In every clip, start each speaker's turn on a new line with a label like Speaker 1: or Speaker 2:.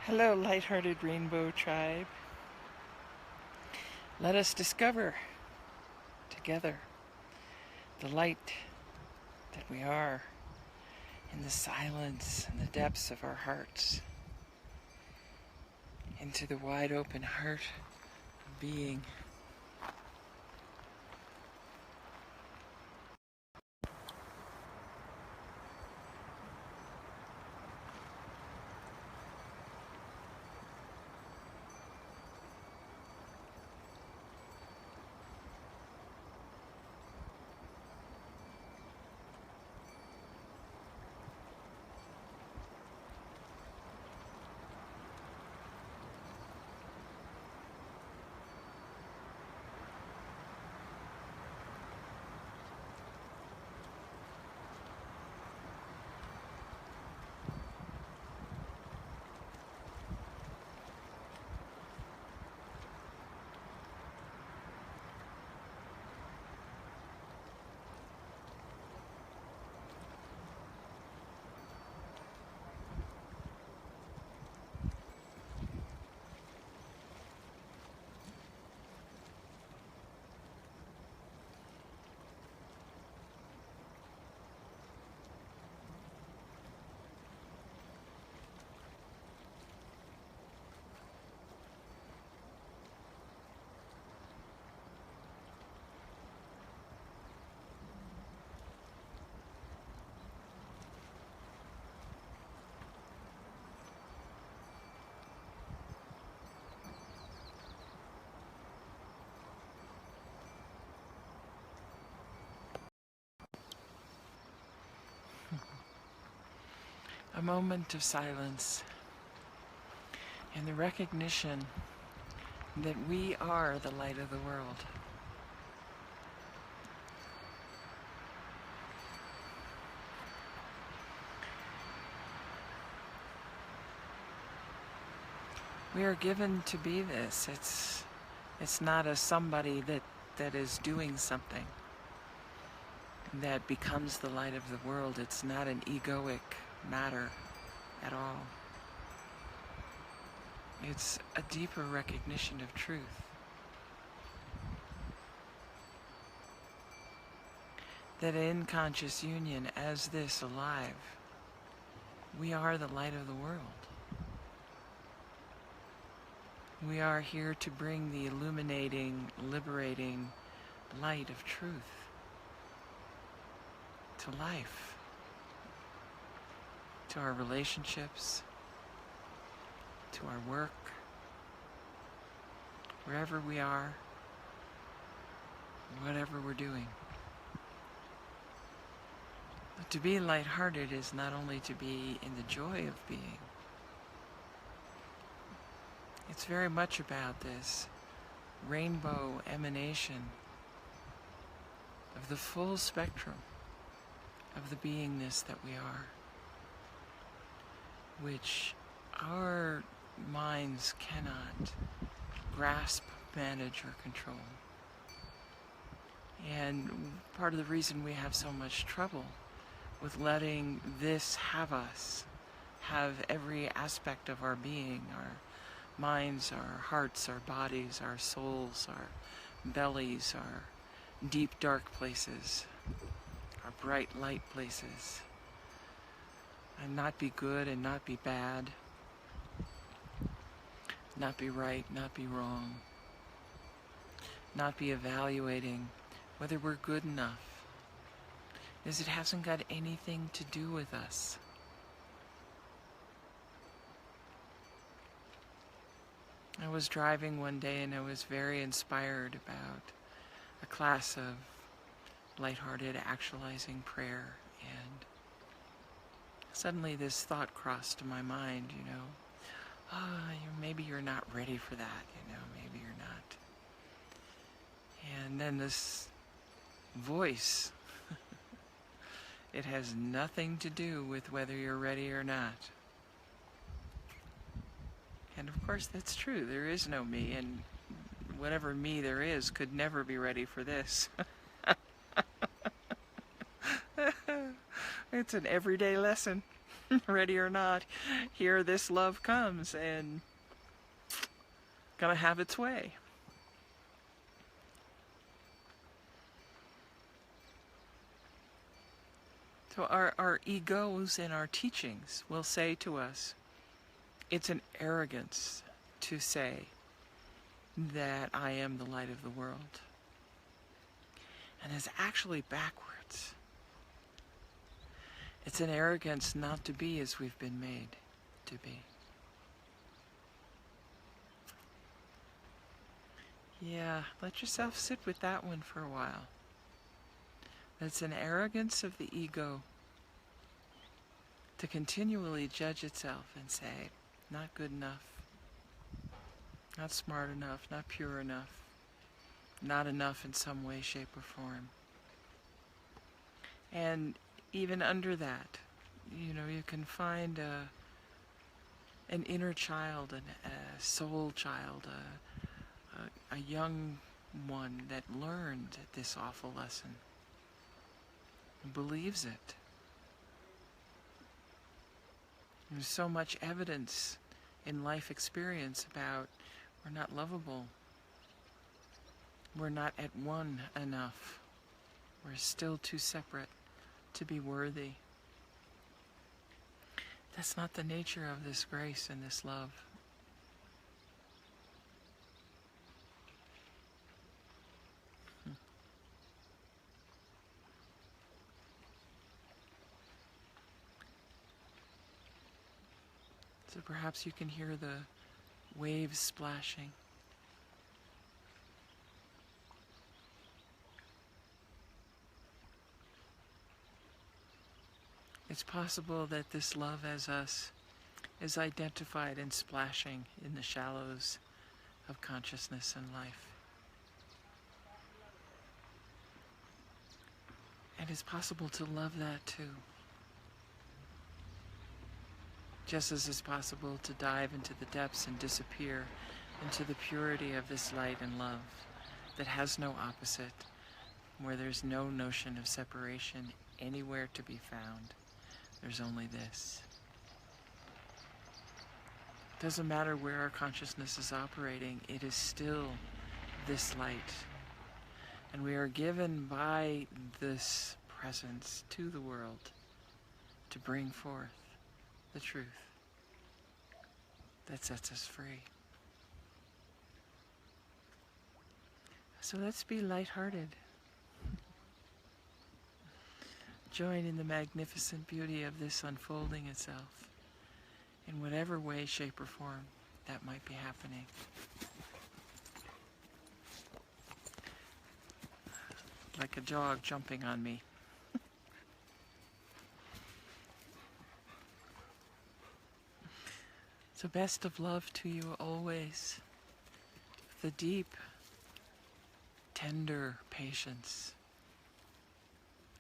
Speaker 1: Hello, light-hearted rainbow tribe. Let us discover together the light that we are in the silence and the depths of our hearts, into the wide open heart of being. A moment of silence and the recognition that we are the light of the world. We are given to be this. It's not a somebody that is doing something that becomes the light of the world. It's not an egoic matter at all. It's a deeper recognition of truth. That in conscious union as this alive, we are the light of the world. We are here to bring the illuminating, liberating light of truth to life, to our relationships, to our work, wherever we are, whatever we're doing. But to be lighthearted is not only to be in the joy of being. It's very much about this rainbow emanation of the full spectrum of the beingness that we are, which our minds cannot grasp, manage, or control. And part of the reason we have so much trouble with letting this have us, have every aspect of our being, our minds, our hearts, our bodies, our souls, our bellies, our deep dark places, our bright light places, and not be good and not be bad, not be right, not be wrong, not be evaluating whether we're good enough, is it hasn't got anything to do with us. I was driving one day and I was very inspired about a class of lighthearted actualizing prayer, and suddenly this thought crossed to my mind, maybe you're not ready for that, maybe you're not. And then this voice, it has nothing to do with whether you're ready or not. And of course that's true, there is no me, and whatever me there is could never be ready for this. It's an everyday lesson. ready or not, here this love comes and gonna have its way. So our egos and our teachings will say to us, it's an arrogance to say that I am the light of the world. And it's actually backwards. It's an arrogance not to be as we've been made to be. Yeah, let yourself sit with that one for a while. It's an arrogance of the ego to continually judge itself and say, not good enough, not smart enough, not pure enough, not enough in some way, shape, or form. And even under that, you can find an inner child, a soul child, a young one that learned this awful lesson, and believes it. There's so much evidence in life experience about we're not lovable, we're not at one enough, we're still too separate to be worthy. That's not the nature of this grace and this love. So perhaps you can hear the waves splashing. It's possible that this love as us is identified in splashing in the shallows of consciousness and life. And it's possible to love that too. Just as it's possible to dive into the depths and disappear into the purity of this light and love that has no opposite, where there's no notion of separation anywhere to be found. There's only this. It doesn't matter where our consciousness is operating, it is still this light. And we are given by this presence to the world to bring forth the truth that sets us free. So let's be lighthearted. Join in the magnificent beauty of this unfolding itself in whatever way, shape, or form that might be happening. Like a dog jumping on me. So best of love to you always. The deep, tender patience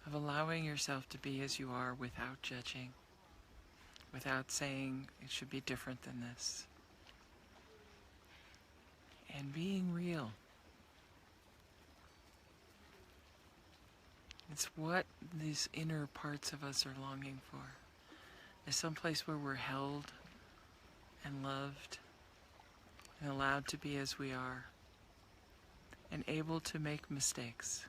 Speaker 1: of allowing yourself to be as you are without judging, without saying it should be different than this. And being real. It's what these inner parts of us are longing for. There's some place where we're held and loved and allowed to be as we are and able to make mistakes.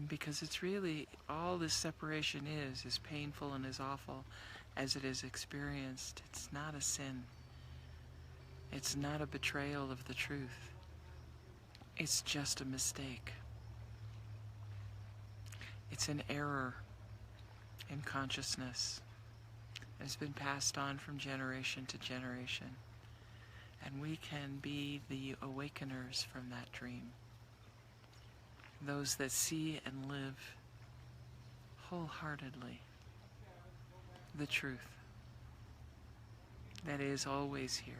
Speaker 1: Because it's really, all this separation is as painful and as awful as it is experienced. It's not a sin. It's not a betrayal of the truth. It's just a mistake. It's an error in consciousness. It's been passed on from generation to generation. And we can be the awakeners from that dream. Those that see and live wholeheartedly the truth that is always here,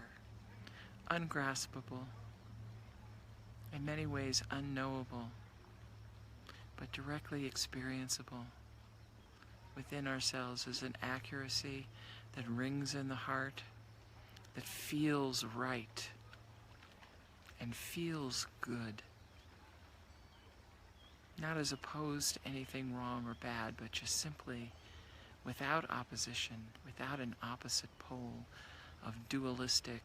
Speaker 1: ungraspable, in many ways unknowable, but directly experienceable within ourselves as an accuracy that rings in the heart, that feels right and feels good. Not as opposed to anything wrong or bad, but just simply without opposition, without an opposite pole of dualistic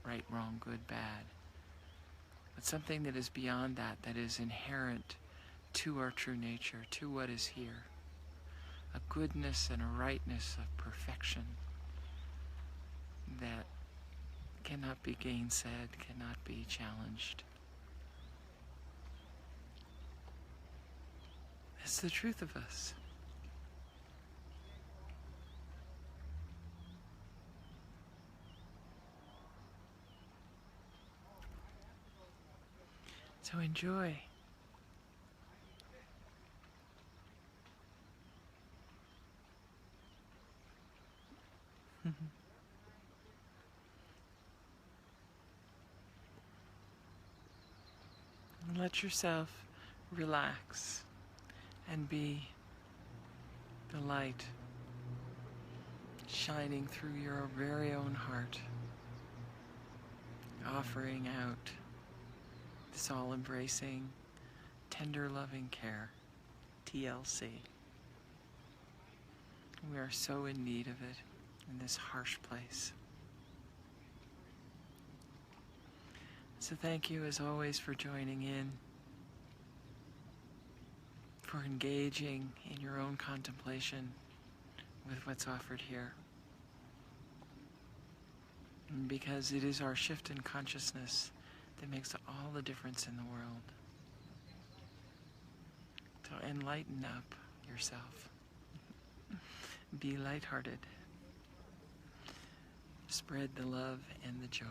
Speaker 1: right, wrong, good, bad, but something that is beyond that, that is inherent to our true nature, to what is here. A goodness and a rightness of perfection that cannot be gainsaid, cannot be challenged. It's the truth of us. So enjoy. Let yourself relax and be the light shining through your very own heart, offering out this all-embracing, tender, loving care, TLC. We are so in need of it in this harsh place. So thank you as always for joining in, for engaging in your own contemplation with what's offered here. And because it is our shift in consciousness that makes all the difference in the world. So enlighten up yourself. Be lighthearted. Spread the love and the joy.